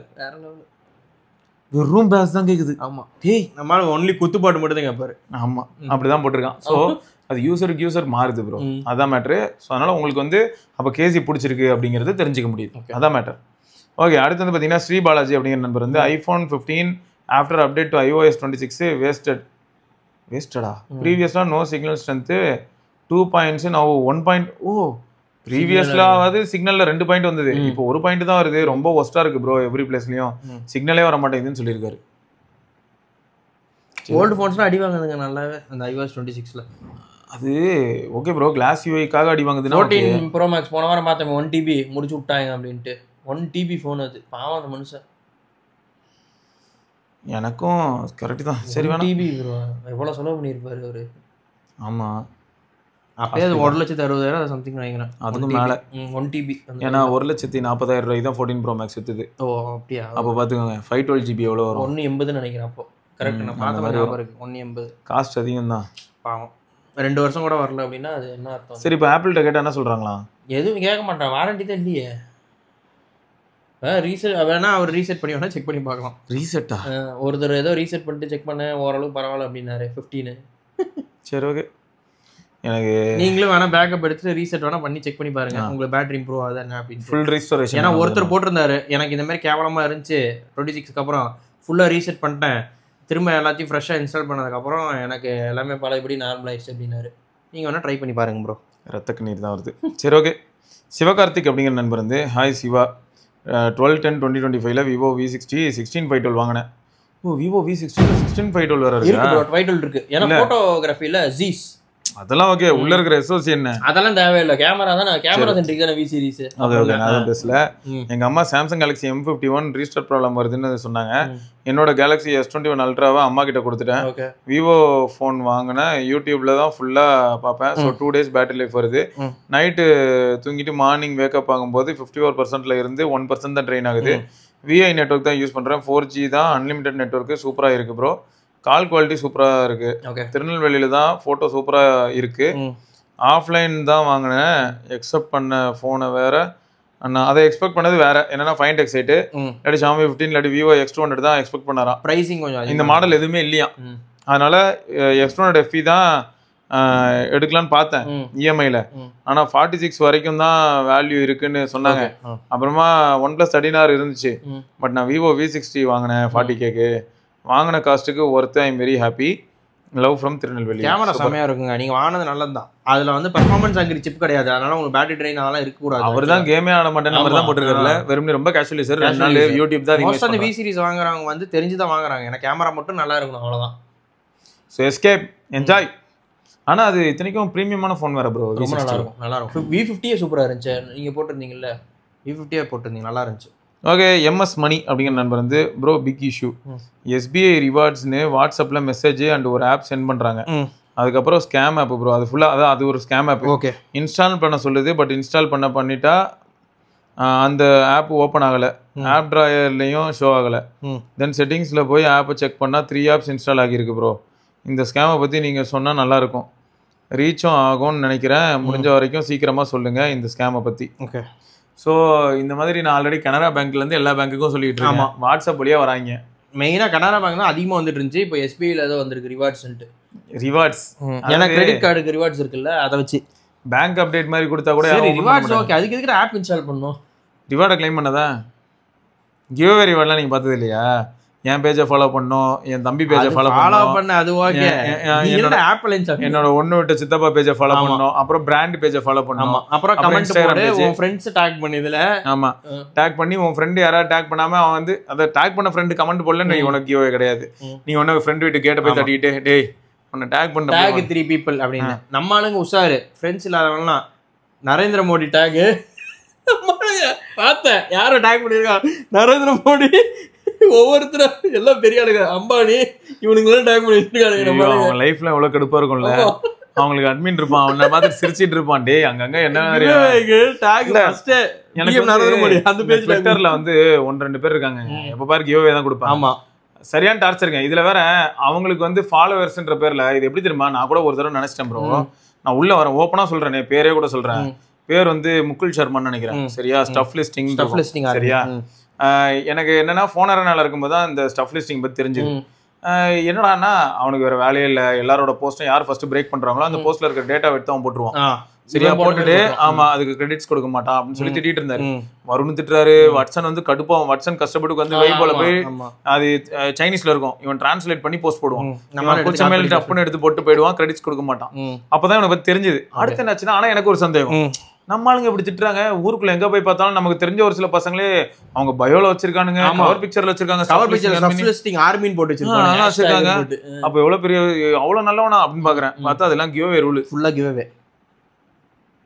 வெறும் பேஸ் தான் கேக்குது. ஆமா, டேய் நம்மால ஒன்லி குத்துப்பாட்டு மட்டும் தான் கேட்பாரு. ஆமா, அப்படிதான் போட்டிருக்கான். ஸோ அது யூசர் மாறுது ப்ரோ, அதான் மேட்ரு. ஸோ அதனால உங்களுக்கு வந்து அப்போ கேசி பிடிச்சிருக்கு அப்படிங்கிறது தெரிஞ்சுக்க முடியுது, அதான் மேட்டர். ஓகே, அடுத்து வந்து பார்த்தீங்கன்னா ஸ்ரீ பாலாஜி அப்படிங்கிற நம்பர் வந்து iPhone 15 after update to iOS 26 வேஸ்டடா. ப்ரீவியஸ்லாம் no signal strength 2 points now 1 point. ப்ரீவியஸ்லாவது சிக்னல்ல 2 பாயிண்ட் வந்தது, இப்போ 1 பாயிண்ட் தான் வருது. ரொம்ப ஒஸ்டா இருக்கு ப்ரோ, எவ்ரி பிளேஸ்லயும் சிக்னலே வர மாட்டேங்குதுன்னு சொல்லியிருக்காரு. ஓல்டு ஃபோன்ஸ்லாம் அடி வாங்குதுங்க நல்லாவே அந்த iOS 26ல. அது ஓகே ப்ரோ, கிளாஸ் யூஐக்காக அடி வாங்குதுன்னா 14 Pro Max போன வாரம் பார்த்தேன் 1 TB முடிச்சு விட்டாங்க அப்படின்ட்டு. 1 TB ஃபோன் அது, பாவம் அந்த மனுஷன். எனக்கும் கரெக்ட் தான். சரி, 1 TB ப்ரோ எவ்வளோ செலவு பண்ணியிருப்பாரு அவரு. ஆமாம், அப்பயே அது 1,60,000 சம்திங் நினைக்கிறேன், அதுக்கு மேலே 1 TB. ஏன்னா 1,40,000 ரூபாய் தான் 14 Pro Max வித்துது. ஓ அப்படியா? அப்போ பார்த்துக்கோங்க 512 GB எவ்வளோ வரும். 180 நினைக்கிறேன் அப்போ. கரெக்ட், நான் பார்த்த மாதிரி இருக்கு. 180 காஸ்ட் அதிகம் தான். பாவம் 2 வருஷம் கூட வரல அப்படின்னா அது என்ன அர்த்தம்? சரி, இப்போ ஆப்பிள்கிட்ட கேட்டால் என்ன சொல்கிறாங்களா? எதுவும் கேட்க மாட்டான், வாரண்டி தான் இல்லையே. ரீசெட் வேணா அவர் ரீசெட் பண்ணி வேணா செக் பண்ணி பார்க்கலாம். ரீசெட்டா? ஒருத்தர் ஏதோ ரீசெட் பண்ணிட்டு செக் பண்ண ஓரளவுக்கு பரவாயில்ல அப்படின்னாரு 15. சரி ஓகே, எனக்கு நீங்களும் வேணா பேக்கப் எடுத்துட்டு ரீசெட் வேணா பண்ணி செக் பண்ணி பாருங்க உங்களுக்கு பேட்டரி இம்ப்ரூவ் ஆகுது என்ன அப்படின்னு. Full restoration. ஏன்னா ஒருத்தர் போட்டிருந்தாரு, எனக்கு இந்த மாதிரி கேவலமா இருந்துச்சு 26க்கு அப்புறம் ஃபுல்லா ரீசெட் பண்ணிட்டேன், திரும்ப எல்லாத்தையும் ஃப்ரெஷ்ஷாக இன்ஸ்டால் பண்ணதுக்கப்புறம் எனக்கு எல்லாமே பழையபடி நார்மல் ஆயிடுச்சு அப்படின்னாரு. நீங்கள் வேணால் ட்ரை பண்ணி பாருங்க ப்ரோ. ரத்த கண்ணீர் தான் வருது. சரி ஓகே, சிவகார்த்திக் அப்படிங்கிற நண்பர் வந்து ஹாய் சிவா, 12/10/2025 விவோ V60 16/512 வாங்கினேன். ஓ விவோ V60 16/512 வேற இருக்கு ப்ரோ. 512 இருக்கு. ஏன்னா போட்டோகிராஃபில ஜீஸ் அதெல்லாம் ஓகே. உள்ள இருக்கிற SoC என்ன அதெல்லாம் தேவையில்லை. கேமரா தானே, கேமரா சென்ட்ரிக் தானே V series. Okay okay. நான் பேசல. எங்க அம்மா Samsung Galaxy M51 restart problem வருதுன்னு சொன்னாங்க. என்னோட Galaxy S21 Ultraவை அம்மா கிட்ட கொடுத்துட்டேன். விவோ ஃபோன் வாங்கினேன். யூடியூப்ல தான் ஃபுல்லா பார்ப்பேன். ஸோ 2 days பேட்டரி லைஃப் வருது. நைட்டு தூங்கிட்டு மார்னிங் வேக்கப் ஆகும்போது 54%ல இருந்து 1% தான் ட்ரெயின் ஆகுது. VI நெட்வொர்க் தான் யூஸ் பண்றேன். 4G தான், அன்லிமிட்டட் நெட்வொர்க், சூப்பரா இருக்கு ப்ரோ. கால் குவாலிட்டி சூப்பராக இருக்கு. திருநெல்வேலியில தான் ஃபோட்டோ சூப்பராக இருக்கு. ஆஃப்லைன் தான் வாங்கினேன். எக்ஸப்ட் பண்ண ஃபோனை வேற. நான் அதை எக்ஸ்பெக்ட் பண்ணது வேற. என்னன்னா 5X8 இல்லாட்டி Xiaomi 15 இல்லாட்டி Vivo X200 தான் எக்ஸ்பெக்ட் பண்ணாராம். ப்ரைசிங் கொஞ்சம் இந்த மாடல் எதுவுமே இல்லையா. அதனால X200 FE தான் எடுக்கலான்னு பார்த்தேன் இஎம்ஐல. ஆனால் 46 வரைக்கும் தான் வேல்யூ இருக்குன்னு சொன்னாங்க. அப்புறமா OnePlus 13R இருந்துச்சு. பட் நான் Vivo V60 வாங்கினேன் 40K. வாங்கின காஸ்ட்டுக்கு worth. I am very happy. Love from Tirunelveli. Camera செமையா இருக்குங்க. நீங்க வாங்கினது நல்லது தான். அதுல வந்து பெர்ஃபார்மன்ஸ் அங்கிரி சிப் கிடையாது. அதனால உங்களுக்கு பேட்டரி ட்ரெயின் அதெல்லாம் இருக்க கூடாது. அவர் தான் கேமே ஆட மாட்டேன் நம்பர் தான் போட்டுருக்காருல. வெறும் ரொம்ப கேஷுவலி சார். 2 நாள் யூடியூப் தான் most of the V series வாங்குறவங்க வந்து தெரிஞ்சுதான் வாங்குறாங்க. ஏன்னா கேமரா மட்டும் நல்லா இருக்கணும், அவ்வளவுதான். So escape enjoy. ஆனா அது இத்தனைக்கும் ப்ரீமியமான ஃபோன் வேற ப்ரோ. ரொம்ப நல்லா இருக்கும், நல்லா இருக்கும். V50 சூப்பரா இருந்துச்சு. நீங்க போட்டிருந்தீங்கல்ல, V50 போட்டிருந்தீங்க, நல்லா இருந்துச்சு. ஓகே. MS மணி அப்படிங்கிற நண்பர் வந்து ப்ரோ பிக் இஷ்யூ. SBI ரிவார்ட்ஸ்னு வாட்ஸ்அப்பில் மெசேஜ் அண்ட் ஒரு ஆப் சென்ட் பண்ணுறாங்க. அதுக்கப்புறம் ஸ்கேம் ஆப் ப்ரோ. அது ஃபுல்லாக அதான் அது ஒரு ஸ்கேம் ஆப். ஓகே. இன்ஸ்டால் பண்ண சொல்லுது. பட் இன்ஸ்டால் பண்ணிட்டா அந்த ஆப் ஓப்பன் ஆகலை. ஆப் ட்ராயர்லையும் ஷோ ஆகலை. தென் செட்டிங்ஸில் போய் ஆப்பை செக் பண்ணால் 3 ஆப்ஸ் இன்ஸ்டால் ஆகியிருக்கு ப்ரோ. இந்த ஸ்கேமை பற்றி நீங்கள் சொன்னால் நல்லாயிருக்கும். ரீச்சும் ஆகும்னு நினைக்கிறேன். முடிஞ்ச வரைக்கும் சீக்கிரமாக சொல்லுங்கள் இந்த ஸ்கேமை பற்றி. ஓகே. ஸோ இந்த மாதிரி நான் ஆல்ரெடி கனரா பேங்க்லேருந்து எல்லா பேங்க்குக்கும் சொல்லிட்டு இருக்கேன். வாட்ஸ்அப் வழியாக வராங்க. மெயினாக கனரா பேங்க் தான் அதிகமாக வந்துட்டு இருந்துச்சு. இப்போ SBIல ஏதோ வந்திருக்கு ரிவார்ட்ஸ்ன்ட்டு. ரிவார்ட்ஸ் ஏன்னா கிரெடிட் கார்டுக்கு ரிவார்ட்ஸ் இருக்குல்ல, அதை வச்சு பேங்க் அப்டேட் மாதிரி கொடுத்தா கூட ரிவார்ட்ஸ். ஓகே. அதுக்கு எதுக்கு ஆப் இன்ஸ்டால் பண்ணணும்? ரிவார்டை கிளைம் பண்ணதான். கிவ்அவே ரிவார்ட்லாம் நீங்கள் பார்த்தது இல்லையா? என் பேஜை ஃபாலோ பண்ணோம், என் தம்பி பேஜை ஃபாலோ பண்ண. அது ஓகே. என்னோட ஒண்ணு விட்ட சித்தப்பா பேஜை ஃபாலோ பண்ணோம். அப்புறம் பிராண்ட் பேஜை ஃபாலோ பண்ணோம். அப்புறம் கமெண்ட் போடு, உன் ஃப்ரெண்ட்ஸ் டாக் பண்ணி இதுல. ஆமா, டாக் பண்ணி உன் ஃப்ரெண்ட் யாராவது டாக் பண்ணாம அவன் வந்து அதை டாக் பண்ண ஃப்ரெண்ட் கமெண்ட் போடலன்னு உனக்கு கிவ்அவே கிடையாது. நீ ஒன்னு ஃப்ரெண்ட் வீட்டு கேட்ட போய் தட்டிட்டு டேய் உன்னை டாக் பண்ண டாக் 3 people அப்படின்னு. நம்ம ஆளுங்க உஷாரு. ஃப்ரெண்ட்ஸ் இல்லாதவங்கலாம் நரேந்திர மோடி டாக் பார்த்தேன். யாரும் டாக் பண்ணிருக்கா? நரேந்திர மோடி. ஒவ்வொருத்தரும் எல்லாம் பெரிய ஆளுங்க. அம்பானி இவனுங்களாம் டாக் பண்ணி வச்சிருக்காங்க. அவங்க லைஃப்ல எவ்வளவு கடுப்பா இருக்கும்ல. அவங்களுக்கு அட்மின் இருப்பான், அவனை பார்த்து சிரிச்சிட்டு இருப்பான். டே அங்கங்க என்ன எனக்கு ட்விட்டர்ல வந்து 1-2 பேர் இருக்காங்க. எப்ப பாரு கிவ்அவே தான் கொடுப்பாங்க. ஆமா, சரியான டார்ச்சருங்க. இதுல வேற அவங்களுக்கு வந்து ஃபாலோவர்ஸ்ன்ற பேர்ல இது எப்படி தெரியுமா? நான் கூட ஒரு தடவை நினைச்சிட்டேன் ப்ரோ. நான் உள்ள வரேன், ஓப்பனா சொல்றேன், பேரே கூட சொல்றேன். பேர் வந்து முகுல் சர்மான்னு நினைக்கிறேன். சரியா? Stuff listing. சரியா? எனக்கு என்னன்னா போன் அரனால இருக்கும்போது தான் இந்த ஸ்டஃப் லிஸ்டிங் பத்தி தெரிஞ்சது. என்னடான்னா அவனுக்கு வேற வேலையே இல்லை. எல்லாரோட போஸ்டும் யார் ஃபர்ஸ்ட் பிரேக் பண்றாங்களோ அந்த போஸ்ட்ல இருக்கிற டேட்டா எடுத்து அவன் போட்டுருவான். சரியா? போட்டுட்டு ஆமா அதுக்கு கிரெடிட்ஸ் கொடுக்க மாட்டான் அப்படின்னு சொல்லி திட்டிட்டு இருந்தாரு. வருண் திட்டுறாரு. வட்சன் வந்து கடுப்பாவும். வட்சன் கஷ்டப்பட்டு வந்து வைபோல போய் அது சைனீஸ்ல இருக்கும், இவன் டிரான்ஸ்லேட் பண்ணி போஸ்ட் போடுவான். டப்புன்னு எடுத்து போட்டு போயிடுவான், கிரெடிட்ஸ் கொடுக்க மாட்டான். அப்பதான் எனக்கு பத்தி தெரிஞ்சது. அடுத்து என்னாச்சுன்னா, ஆனா எனக்கு ஒரு சந்தேகம், நம்ம ஆளுங்க இப்படி திட்டுறாங்க. ஊருக்குள்ள எங்க போய் பார்த்தாலும் நமக்கு தெரிஞ்ச ஒரு சில பசங்களே அவங்க பயோல வச்சிருக்கானுங்க, கவர் பிக்சர்ல வச்சிருக்காங்க, கவர் பிக்சர் ஆர்மின் போட்டு வச்சிருக்காங்க. அப்ப எவ்வளவு பெரிய அவ்வளவு நல்லவனா அப்படின்னு பாக்குறேன். பார்த்தா அதெல்லாம் கிவ்அவே ரூல், ஃபுல்லா கிவ்அவே.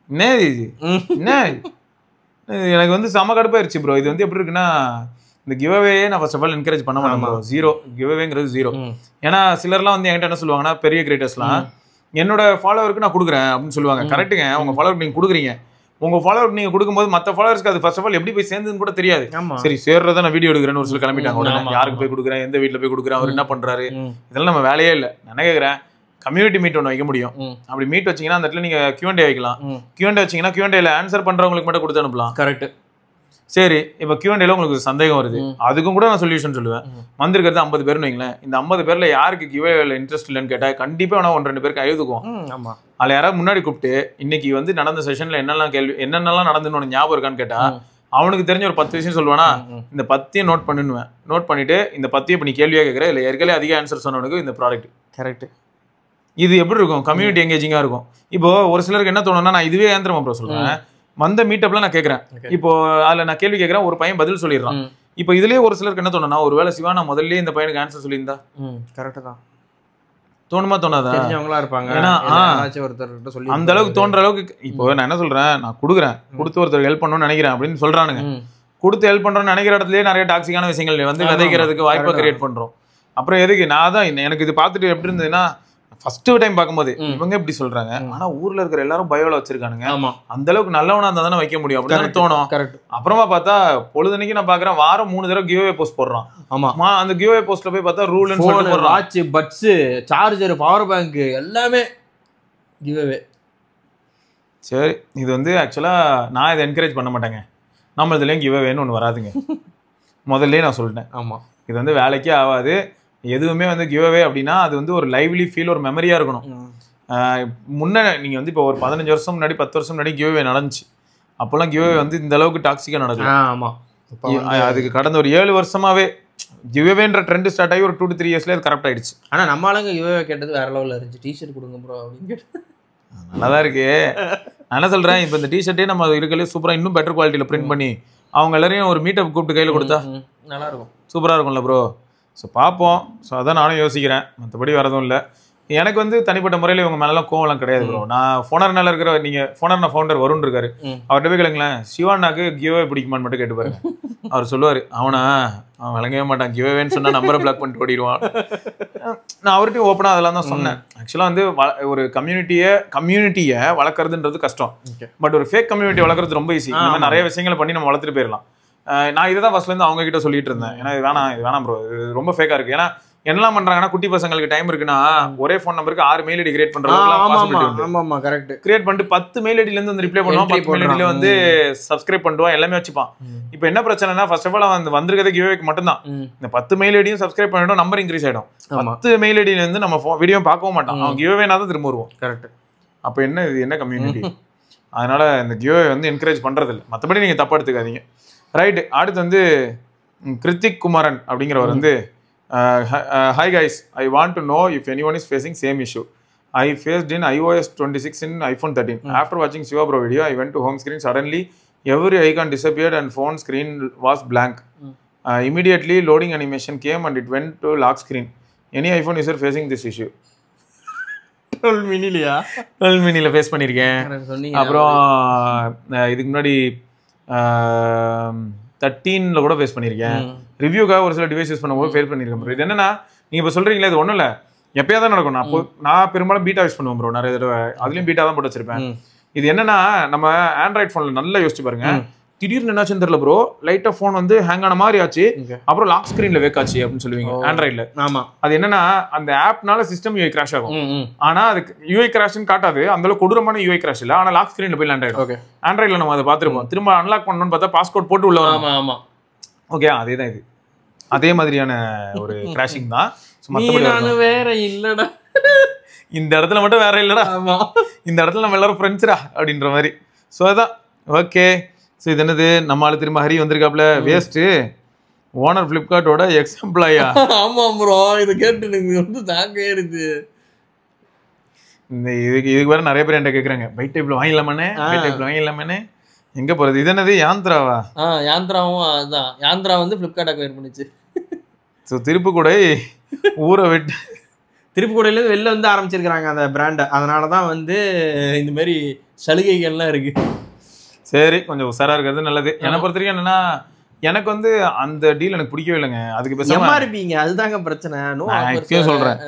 என்ன எனக்கு வந்து செம கடுப்பாயிருச்சு ப்ரோ. இது வந்து எப்படி இருக்குன்னா, இந்த கிவ்அவே நான் ஃபர்ஸ்ட் ஆஃப் ஆல் என்கரேஜ் பண்ண மாட்டேன் ப்ரோ. 0 கிவ்அவேங்கிறது 0. ஏன்னா சிலர்லாம் வந்து என்கிட்ட என்ன சொல்லுவாங்கன்னா, பெரிய கிரியேட்டர்ஸ்லாம் என்னோட ஃபாலோவருக்கு நான் கொடுக்குறேன் அப்படின்னு சொல்லுவாங்க. கரெக்டுங்க, உங்க ஃபாலோவருக்கு நீங்க கொடுக்குறீங்க. உங்க ஃபாலோவருக்கு நீங்க கொடுக்கும்போது மற்ற ஃபாலோவர்ஸ்க்கு அது ஃபர்ஸ்ட் ஆஃப் ஆல் எப்படி போய் சேர்ந்துன்னு கூட தெரியாது. சரி சேர்றத நான் வீடியோ எடுக்கிறேன்னு ஒரு சில கிளம்பிட்டாங்க. உடனே யாருக்கு போய் கொடுக்குறேன், எந்த வீட்டில் போய் கொடுக்குறேன், அவர் என்ன பண்றாரு, இதெல்லாம் நம்ம வேலையே இல்லை. நான் கேட்குறேன், கம்யூனிட்டி மீட் ஒன்று வைக்க முடியும். அப்படி மீட் வச்சீங்கன்னா அந்த இடத்துல நீங்க Q&A வைக்கலாம். Q&A வச்சீங்கன்னா Q&Aல ஆன்சர் பண்றவங்களுக்கு மட்டும் கொடுத்து அனுப்பலாம். கரெக்ட். சரி, இப்போ Q&Aல உங்களுக்கு சந்தேகம் வருது, அதுக்கும் கூட நான் சொல்யூஷன் சொல்லுவேன். வந்திருக்கிறது 50 பேர்னு வைங்களேன். இந்த 50 பேர்ல யாருக்கு கிவ்அவேல இன்ட்ரெஸ்ட் இல்லைன்னு கேட்டா கண்டிப்பா வேணா 1-2 பேருக்கு எழுதுக்குவோம். அதில் யாராவது முன்னாடி கூப்பிட்டு இன்னைக்கு வந்து நடந்த செஷன்ல என்னென்னலாம் நடந்துன்னு ஞாபகம் இருக்கான்னு கேட்டா அவனுக்கு தெரிஞ்ச ஒரு 10 விஷயம் சொல்லுவானா, இந்த 10 நோட் பண்ணுவேன். நோட் பண்ணிட்டு இந்த 10 இப்போ நீ கேள்வியாக கேட்குற, இல்லை ஏற்கனவே அதிக ஆன்சர் சொன்னவனுக்கு இந்த ப்ராடக்ட். கரெக்ட். இது எப்படி இருக்கும்? கம்யூனிட்டி எங்கேஜிங்கா இருக்கும். இப்போ ஒரு சிலருக்கு என்ன தோணும்னா, நான் இதுவே ஏந்திரமா ப்ரோ சொல்றேன். வந்த மீட்டப்ல நான் கேட்கறேன். இப்போ அதுல நான் கேள்வி கேட்கறேன், ஒரு பையன் பதில் சொல்லிடுறான். இப்போ இதுலயே ஒரு சிலருக்கு என்ன தோணும்னா, ஒருவேளை சிவா நான் முதல்லயே இந்த பையனுக்கு ஆன்சர் சொல்லியிருந்தா கரெக்ட் தான் தோணுமா தோணாதா? தெரிஞ்சவங்களா இருப்பாங்க. ஏன்னா ஒருத்தர் சொல்லி அந்த அளவுக்கு தோன்ற அளவுக்கு இப்போ நான் என்ன சொல்றேன், நான் கொடுக்குறேன், கொடுத்து ஒருத்தர் ஹெல்ப் பண்ணணும்னு நினைக்கிறேன் அப்படின்னு சொல்றானுங்க. கொடுத்து ஹெல்ப் பண்றோம்னு நினைக்கிற இடத்துலயே நிறைய டாக்ஸிக்கான விஷயங்கள் வந்து விதைக்கிறதுக்கு வாய்ப்பை கிரியேட் பண்றோம். அப்புறம் எதுக்கு? நான் தான் எனக்கு இது பார்த்துட்டு எப்படி இருந்ததுன்னா, ஃபர்ஸ்ட் டைம் பார்க்கும்போது இவங்க இப்படி சொல்றாங்க, ஆனா ஊர்ல இருக்கிற எல்லாரும் பயோல வச்சிருக்கானுங்க, அந்த அளவுக்கு நல்லவனா இருந்தா தானே வைக்க முடியும் அப்படின்னு தோணும். அப்புறமா பார்த்தா பொழுதுனைக்கு நான் பாக்குறேன் வாரம் 3 தடவை கிவ்அவே போஸ்ட் போடுறான். ஆமா, அந்த கிவ்அவே போஸ்ட்ல போய் பார்த்தா rule watch, buds, charger, power bank எல்லாமே கிவ்அவே. சரி, இது வந்து ஆக்சுவலா நான் இதை என்கரேஜ் பண்ண மாட்டேங்க. நம்ம இதுலயும் கிவ்அவேன்னு ஒன்று வராதுங்க, முதல்ல நான் சொல்லிட்டேன். ஆமா, இது வந்து வேலைக்கே ஆகாது. எதுவுமே வந்து கிவ்அவே அப்படின்னா அது வந்து ஒரு லைவ்லி ஃபீல், ஒரு மெமரியா இருக்கணும். முன்ன நீங்க வந்து இப்போ ஒரு 15 வருஷம் முன்னாடி 10 வருஷம் முன்னாடி கிவ்அவே நடந்துச்சு. அப்போல்லாம் கிவ்அவே வந்து இந்த அளவுக்கு டாக்ஸிக்கா நடக்கும். ஆமா, அதுக்கு கடந்த ஒரு 7 வருஷமாவே கிவ்அவேன்ற ட்ரெண்ட் ஸ்டார்ட் ஆகி ஒரு 2 to 3 இயர்ஸ்ல அது கரெக்ட் ஆயிடுச்சு. ஆனா நம்ம ஆளுங்க கிவ்அவே கேட்டது வேற லெவல்ல இருந்துச்சு. டிஷர்ட் கொடுங்க ப்ரோ அப்படின்னு கேட்டு நல்லாதான் இருக்கு. நான் என்ன சொல்றேன், இப்போ இந்த டிஷர்ட்டே நம்ம இருக்கலே சூப்பரா இன்னும் பெட்டர் குவாலிட்டியில பிரிண்ட் பண்ணி அவங்க எல்லாரையும் ஒரு மீட்டப் கூப்பிட்டு கையில கொடுத்தா நல்லா இருக்கும், சூப்பரா இருக்கும்ல ப்ரோ. ஸோ பார்ப்போம். ஸோ அதான் நானும் யோசிக்கிறேன், மற்றபடி வரதும் இல்லை. எனக்கு வந்து தனிப்பட்ட முறையில் இவங்க மேலாம் கோவம்லாம் கிடையாது ப்ரோ. நான் ஃபோனர்னால இருக்கிற, நீங்கள் ஃபோனர்னா ஃபவுண்டர் வருண் இருக்காரு, அவர்கிட்ட போய் கேளுங்களேன், சிவானாக்கு கிவ்அவே பிடிக்குமான்னு மட்டும் கேட்டு பாருங்க. அவர் சொல்லுவார், அவன் விளங்கவே மாட்டான், கிவ்அவேன்னு சொன்னால் நம்பரை பிளாக் பண்ணிட்டு ஓடிடுவான். நான் அவர்கிட்டையும் ஓப்பனாக அதெல்லாம் தான் சொன்னேன். ஆக்சுவலாக வந்து ஒரு கம்யூனிட்டியை வளர்க்குறதுன்றது கஷ்டம், பட் ஒரு ஃபேக் கம்யூனிட்டி வளர்க்குறது ரொம்ப ஈஸி. இந்த மாதிரி நிறைய விஷயங்களை பண்ணி நம்ம வளர்த்துட்டு போயிடலாம். நான் இதை தான் ஃபர்ஸ்ட்லேருந்து அவங்க கிட்ட சொல்லிட்டு இருந்தேன். ஏன்னா இது வேணாம் ப்ரோ, இது ரொம்ப ஃபேக்காக இருக்குது. ஏன்னா என்னெல்லாம் பண்றாங்கன்னா, குட்டி பசங்களுக்கு டைம் இருக்குன்னா ஒரே ஃபோன் நம்பருக்கு 6 மெயில் ஐடி கிரியேட் பண்றாங்க. கரெக்ட், கிரியேட் பண்ணிட்டு 10 மெயில் ஐடில இருந்து வந்து ரிப்ளை பண்ணுவான், 10 மெயில் ஐடில வந்து சப்ஸ்கிரைப் பண்ணுவான், எல்லாமே வச்சுப்பான். இப்போ என்ன பிரச்சனைனா, ஃபர்ஸ்ட் ஆஃப் ஆல் வந்து வந்திருக்கதே கிவ்அவேக்கு மட்டும் தான். இந்த 10 மெயில் ஐடியும் சப்ஸ்கிரைப் பண்ணிட்டோம், நம்பர் இன்க்ரீஸ் ஆயிடும். 10 மெயில் ஐடில இருந்து நம்ம வீடியோ பார்க்கவும் மாட்டான், அவன் கிவ்அவேனா தான் திரும்ப வருவோம். கரெக்ட். அப்போ என்ன இது, என்ன கம்யூனிட்டி? அதனால இந்த கிவ்அவே வந்து என்கரேஜ் பண்றது இல்லை. மற்றபடி நீங்க தப்பா எடுத்துக்காதீங்க. ரைட். அடுத்து வந்து கிருத்திக் குமாரன் அப்படிங்கிறவர் வந்து, hi guys, I want to know if anyone is facing same issue I faced in iOS 26 in iPhone 13. After watching Shiva Bro video, I went to home screen. Suddenly every icon disappeared and phone screen was blank. Immediately loading animation came and it went to lock screen. Any iPhone user facing this issue? 12 miniலயா? 12 miniல face பண்ணிருக்கேன். அப்புறம் இதுக்கு முன்னாடி 13ல கூட face பண்ணியிருக்கேன். ரிவ்யூக்காக ஒரு சில device use பண்ணும்போது face பண்ணியிருக்கேன் ப்ரோ. இது என்னன்னா, நீங்கள் இப்போ சொல்கிறீங்களே, இது ஒன்றும் இல்லை, எப்போயா தான் நடக்கும். நான் பெரும்பாலும் பீட்டா யூஸ் பண்ணுவேன் ப்ரோ, நிறைய தடவை. அதுலேயும் பீட்டா தான் போட்டு வச்சிருப்பேன். இது என்னன்னா, நம்ம ஆண்ட்ராய்ட் ஃபோனில் நல்லா யோசிச்சு பாருங்க, திடீர்னு என்னாச்சுன்னு தெரியல ப்ரோ, லைட்டா ஃபோன் வந்து ஹேங் ஆன மாதிரி ஆச்சு, அப்புறம் லாக் ஸ்கிரீன்ல வேக்காச்சு அப்படின்னு சொல்லுவீங்க ஆண்ட்ராய்ட்ல. ஆமா, அது என்னன்னா, அந்த ஆப்னால சிஸ்டம் யூஐ கிராஷ் ஆகும். ஆனா அதுக்கு யூஐ கிராஷ்னு காட்டாது, அந்த அளவுக்கு கொடூரமான யூஐ கிராஷ் இல்ல, ஆனா லாக் ஸ்கிரீன்ல போய் லேண்ட் ஆயிடும். ஆண்ட்ராய்ட்ல நம்ம அதை பார்த்துருப்போம். திரும்ப அன்லாக் பண்ணணும்னு பார்த்தா பாஸ்கோட் போட்டு உள்ள வரும். ஆமா, ஓகே, அதே தான் இது, அதே மாதிரியான ஒரு கிராஷிங் தான். வேற இல்லடா, இந்த இடத்துல மட்டும் வேற இல்லடா, இந்த இடத்துல நம்ம எல்லாரும் ஃப்ரெண்ட்ஸ்டா அப்படின்ற மாதிரி. ஸோ அதான் ஓகே. ஸோ இது என்னது, நம்ம ஆளு திரும்ப ஹரி வந்திருக்காப்ல, வேஸ்ட் ஓனர் ஃபிளிப்கார்ட்டோட எக்ஸ் எம்ப்ளாயா? ஆமா ப்ரோ, இது கேட்டு எனக்கு வந்து தாங்க ஏறுது. இந்த இதுக்கு வேற நிறைய பேர் என்கிட்ட கேட்குறாங்க, பைட் டைப்ல வாங்கிடலாமே, எங்க போறது? இது என்னது, யாந்திராவா? யாந்திராவும் அதுதான், யாந்திரா வந்து ஃபிளிப்கார்ட் அக்வயர் பண்ணிச்சு. ஸோ திருப்புக்கூடை ஊரை விட்டு திருப்புக்கூடையிலேருந்து வெளில வந்து ஆரம்பிச்சிருக்கிறாங்க அந்த பிராண்டை. அதனால தான் வந்து இந்த மாதிரி சலுகைகள்லாம் இருக்கு. சரி, கொஞ்சம் உஷாரா இருக்கிறது நல்லது. என்னை பொறுத்த வரைக்கும் என்னன்னா, எனக்கு வந்து அந்த டீல் எனக்கு பிடிக்கவே இல்லைங்க. அதுக்கு பேசாம இருப்பீங்க, அதுதாங்க பிரச்சனை. நான் சொல்றேன்,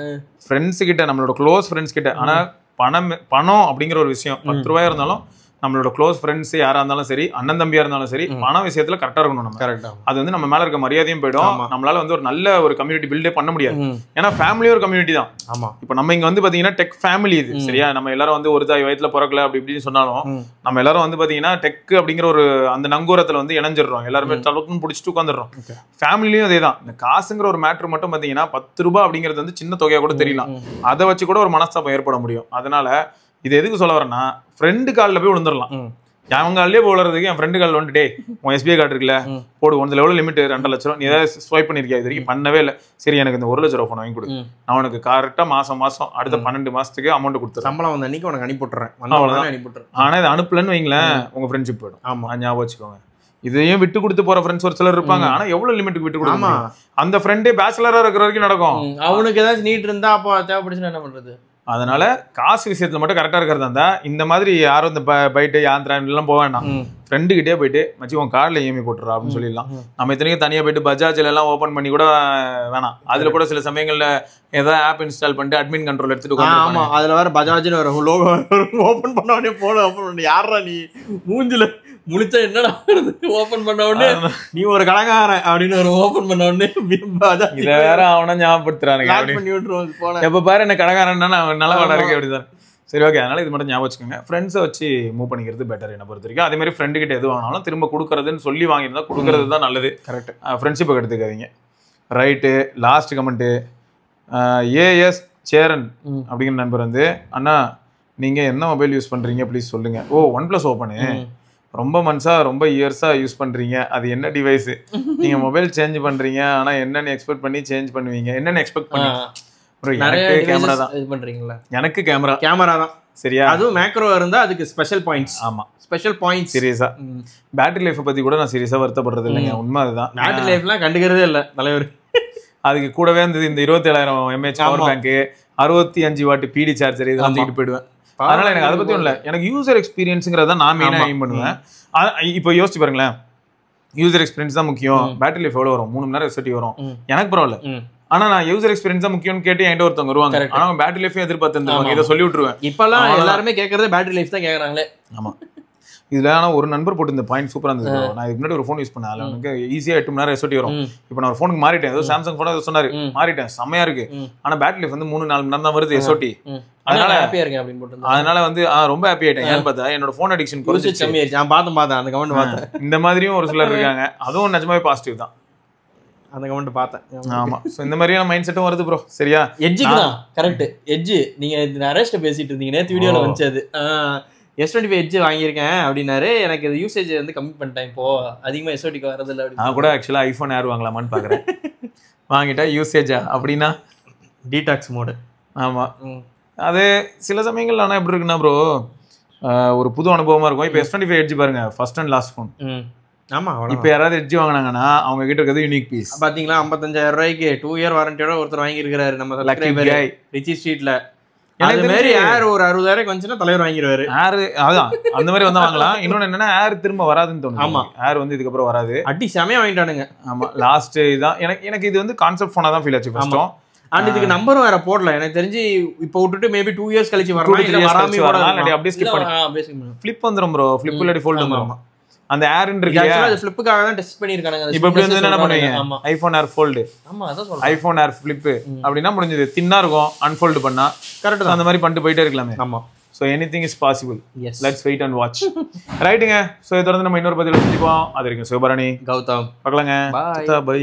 ஃப்ரெண்ட்ஸ் கிட்ட, நம்மளோட க்ளோஸ் ஃப்ரெண்ட்ஸ் கிட்ட. ஆனா பணம் அப்படிங்கிற ஒரு விஷயம் 10 ரூபாயா இருந்தாலும் நம்மளோட க்ளோஸ் ஃப்ரெண்ட்ஸ் யாரா இருந்தாலும் சரி, அண்ணன் தம்பியா இருந்தாலும் சரி, பண விஷயத்துல கரெக்டா இருக்கணும். நம்ம கரெக்டா, அது வந்து நம்ம மேல இருக்க மரியாதையும் போயிடும், நம்மளால வந்து ஒரு நல்ல ஒரு கம்யூனிட்டி பில்டே பண்ண முடியாது. ஏன்னா ஃபேமிலி ஒரு கம்யூனிட்டி தான். ஆமா, இப்போ நம்ம இங்க வந்து பாத்தீங்கன்னா டெக் ஃபேமிலி இது, சரியா? நம்ம எல்லாரும் வந்து ஒரு தாய் வயிற்றுல பிறக்கல அப்படி இப்படின்னு சொன்னாலும் நம்ம எல்லாரும் வந்து பாத்தீங்கன்னா டெக் அப்படிங்கிற ஒரு அந்த நங்கூரத்துல வந்து இணைஞ்சிடறோம், எல்லாருமே தலக்குன்னு பிடிச்சிட்டு உட்காந்துடுறோம். ஃபேமிலியும் அதே தான். இந்த காசுங்கிற ஒரு மேட்ரு மட்டும் பாத்தீங்கன்னா 10 ரூபாய் அப்படிங்கிறது வந்து சின்ன தொகையா கூட தெரியலாம், அதை வச்சு கூட ஒரு மனஸ்தாபம் ஏற்பட முடியும். அதனால இது எதுக்கு சொல்ல வரேன்னா, ஃப்ரெண்டு காலில் போய் விழுந்துடலாம். என் காலிலே போடுறதுக்கு என் ஃப்ரெண்டு காலில் வந்துட்டு, உன் எஸ்பிஐ கார்டு இருக்குல்ல, போடு, ஒன்றில் எவ்வளோ லிமிட் 2 லட்சம், நீ ஏதாவது ஸ்வைப் பண்ணிருக்கியா? இது வரைக்கும் பண்ணவே இல்லை. சரி, எனக்கு இந்த 1 லட்ச ரூபா ஃபோன் வாங்கி கொடு, நான் உனக்கு கரெக்டாக மாசம் அடுத்த 12 மாசத்துக்கு அமௌண்ட் கொடுத்துறேன், சம்பளம் வந்த அன்னைக்கு உனக்கு அனுப்பிவிட்டுறேன். ஆனால் இது அனுப்பலன்னு வைங்களேன், உங்க ஃப்ரெண்ட்ஷிப் போயிடும். ஆமா, ஞாபகம் வச்சுக்கோங்க. இதையும் விட்டு கொடுத்து போற ஃப்ரெண்ட்ஸ் ஒரு சிலர் இருப்பாங்க. ஆனா எவ்வளவு லிமிட்டுக்கு விட்டு கொடுக்க முடியும்? அந்த ஃப்ரெண்டே பேச்சுலரா இருக்கிற வரைக்கும் நடக்கும். அவனுக்கு ஏதாச்சும் நீட் இருந்தா அப்போ தேவைப்படுச்சுன்னா என்ன பண்றது? அதனால காசு விஷயத்துல மட்டும் கரெக்டா இருக்கிறதா இருந்தா இந்த மாதிரி யாரும் இந்த பைட்டு ஆந்திரா எல்லாம் போக வேண்டாம். ஃப்ரெண்டு கிட்டே போயிட்டு மச்சி உன் கார்டுல இஎம்ஐ போட்டுறா அப்படின்னு சொல்லிடலாம். நம்ம இத்தனைக்கும் தனியா போயிட்டு பஜாஜ்ல எல்லாம் ஓபன் பண்ணி கூட வேணாம். அதுல கூட சில சமயங்கள்ல ஏதாவது ஆப் இன்ஸ்டால் பண்ணிட்டு அட்மின் கண்ட்ரோல் எடுத்துட்டு ஆமா அதுல வேற பஜாஜ்னு வரும் லோகோ ஓபன் பண்ண உடனே போன ஓபன் பண்ணி யாரா நீ மூஞ்சில முழிச்சா என்னடா ஓபன் பண்ண உடனே நீ ஒரு கடங்காரன் அப்படின்னு ஒரு ஓபன் பண்ண உடனே இதை வேற அவனா ஞாபகப்படுத்துறானுங்க. எப்ப பாரு என்ன கடங்காரன்னா நல்ல வாடா இருக்கு அப்படிதான். சரி ஓகே, அதனால இது மட்டும் ஞாபகம் வச்சுக்கோங்க. ஃப்ரெண்ட்ஸை வச்சு மூவ் பண்ணிக்கிறது பெட்டர் என்ன பொறுத்த வரைக்கும். அதே மாதிரி ஃப்ரெண்டு கிட்ட எது வாங்கினாலும் திரும்ப கொடுக்குறதுன்னு சொல்லி வாங்கியிருந்தா கொடுக்குறது தான் நல்லது. கரெக்ட். ஃப்ரெண்ட்ஷிப்பை எடுத்துக்காதீங்க. Right. Last comment as Cheran அப்படிங்கிற நண்பர் வந்து, அண்ணா நீங்க என்ன மொபைல் யூஸ் பண்றீங்க ப்ளீஸ் சொல்லுங்க. ஓ OnePlus ஓப்பனு ரொம்ப மந்த்ஸா ரொம்ப இயர்ஸா யூஸ் பண்றீங்க, அது என்ன டிவைஸ்? நீங்க மொபைல் சேஞ்ச் பண்றீங்க ஆனா என்னன்னு எக்ஸ்பெக்ட் பண்ணி சேஞ்ச் பண்ணுவீங்க, என்னன்னு எக்ஸ்பெக்ட் பண்ணி? எனக்கு கேமரா தான் இது பண்றீங்களா? எனக்கு கேமரா தான். சரியா? அதுவும் மேக்ரோ இருந்தா அதுக்கு ஸ்பெஷல் பாயிண்ட்ஸ். ஆமா ஸ்பெஷல் பாயிண்ட்ஸ். சீரியஸா பேட்டரி லைஃப் பத்தி கூட நான் சீரியஸா வருத்தப்படுறது இல்லைங்க. உண்மை அதுதான். பேட்டரி லைஃப்லாம் கண்டுக்கிறதே இல்லை தலைவர். அதுக்கு கூடவே இந்த 27,000 mAh பவர் பேங்க், 65 வாட் பிடி சார்ஜர் இதெல்லாம் தூக்கிட்டு போயிடுவேன். அதனால எனக்கு அதை பத்தி இல்லை. எனக்கு யூசர் எக்ஸ்பீரியன்ஸுங்கிறத நான் மெயினா எய்ம் பண்ணுவேன். இப்போ யோசிச்சு பாருங்களேன், யூசர் எக்ஸ்பீரியன்ஸ் தான் முக்கியம். பேட்டரி லைஃப் எவ்வளவு வரும்? 3 மணி நேரம் எஸ்டி வரும், எனக்கு பரவாயில்ல. ஆனா நான் யூசர் எக்ஸ்பீரியன்ஸ் தான் முக்கியம்னு கேட்டு என்கிட்ட ஒருத்தவங்க வருவாங்க. ஆனா பேட்டரி லைஃபையும் எதிர்பார்த்து இதை சொல்லி விட்டுருவேன். இப்பெல்லாம் எல்லாருமே கேட்கறது பேட்டரி லைஃப் தான் கேட்கறாங்களே. ஆமா. இதுல ஆனா ஒரு நண்பர் போட்டு இந்த பாயிண்ட் சூப்பரா இருந்தது. நான் இதுக்கு முன்னாடி ஒரு ஃபோன் யூஸ் பண்ணேன், அதுல எனக்கு ஈஸியா 8 மணி நேரம் எஸ்டி வரும். இப்போ நான் ஒரு ஃபோனுக்கு மாறிட்டேன், ஏதோ சாம்சங் போன சொன்னாரு, மாறிட்டேன், செம்மையா இருக்கு. ஆனா பேட்டரி லைஃப் வந்து 3-4 மணி நேரம் தான் வருது எஸ்டி. அதனால ஹாப்பியா இருக்கேன் அப்படின்னு போட்டு அதனால வந்து ரொம்ப ஹாப்பி ஆயிட்டேன். ஏன்னு பார்த்தா என்னோட ஃபோன் அடிக்ஷன் கொஞ்சம் கம்மியாயிருச்சு. நான் பார்த்தேன் அந்த கமெண்ட் பார்த்தேன். இந்த மாதிரியும் ஒரு சிலர் இருக்காங்க, அதுவும் நிஜமாவே பாசிட்டிவ் தான். அந்த கமெண்ட் பார்த்தேன். ஆமா, சோ இந்த மாதிரியான மைண்ட் செட்டும் வருது ப்ரோ. சரியா? எட்ஜுக்கு தான் கரெக்ட். எட்ஜ் நீங்க நரேஷ்ட பேசிட்டு இருந்தீங்க நேத்து வீடியோல வந்துச்சு. S25 எட்ஜ் வாங்கியிருக்கேன் அப்படின்னாரு. எனக்கு இது யூசேஜ் வந்து கம்மி பண்ணிட்டேன், இப்போ அதிகமாக S20க்கு வரதில்லை அப்படி. நான் கூட ஆக்சுவலாக ஐஃபோன் ஏர் வாங்கலாமான்னு பார்க்குறேன். வாங்கிட்டா யூசேஜா அப்படின்னா டீடாக்ஸ் மோடு. ஆமாம், அது சில சமயங்கள் ஆனால் எப்படி இருக்குன்னா ப்ரோ ஒரு புது அனுபவமாக இருக்கும். இப்போ S25 எட்ஜ் பாருங்க, ஃபர்ஸ்ட் அண்ட் லாஸ்ட் ஃபோன். ஆமாம், இப்போ யாராவது எட்ஜ் வாங்கினாங்கன்னா அவங்க கிட்ட இருக்கிறது யூனிக் பீஸ். பார்த்தீங்களா, 55,000 ரூபாய்க்கு 2 இயர் வாரண்டியோட ஒருத்தர் வாங்கியிருக்கிறாரு நம்ம சப்ஸ்கிரைபர் ரிச்சி ஸ்ட்ரீட்ல. எனக்கு மாதிரி ஏர் ஒரு 60,000 வந்துச்சுன்னா தலைவர் வாங்கிடுவாரு. ஏர் அதான் அந்த மாதிரி வந்து வாங்கலாம். இன்னொன்னு என்னன்னா ஏர் திரும்ப வராதுன்னு தோணுது. ஆமா, ஏர் வந்து இதுக்கப்புறம் வராது. அடி செமையா வாங்கிட்டானுங்க. ஆமா, லாஸ்ட் இதான் எனக்கு இது வந்து கான்செப்ட் ஃபோனா தான் ஃபீல் ஆச்சு ஃபர்ஸ்டும். அண்ட் இதுக்கு நம்பரும் வேற போடல எனக்கு தெரிஞ்சு. இப்போ விட்டுட்டு மேபி 2 இயர்ஸ் கழிச்சு வரலாம், இல்ல வராம வரலாம். அப்படியே ஸ்கிப் பண்ணி ஃபிளிப் வந்துரும் ப்ரோ. ஃபிளிப் இல்லாட்டி ஃபோல்ட் வந்துரும். அந்த ஏர்ன் இருக்கு, அது ஃபிளிப்புக்காக தான் டெஸ்ட் பண்ணிருக்காங்க. இப்போ இப்படி வந்து என்ன பண்ணுவீங்க, ஐபோன் ஏர் ஃபோல்ட். ஆமா, அதான் சொல்றேன், ஐபோன் ஏர் ஃபிளிப் அப்படினா முடிஞ்சது. தின்னா இருக்கும், அன்ஃபோல்ட் பண்ணா கரெக்ட்டா அந்த மாதிரி பண்ணிட்டு போயிட்டே இருக்கலாமே. ஆமா, so anything is possible. Let's wait and watch. ரைட்டுங்க. சோ இத தொடர்ந்து நம்ம இன்னொரு பதில சந்திப்போம். அது வரைக்கும் சிவபரணி, கௌதம் பார்க்கலாங்க. Bye by.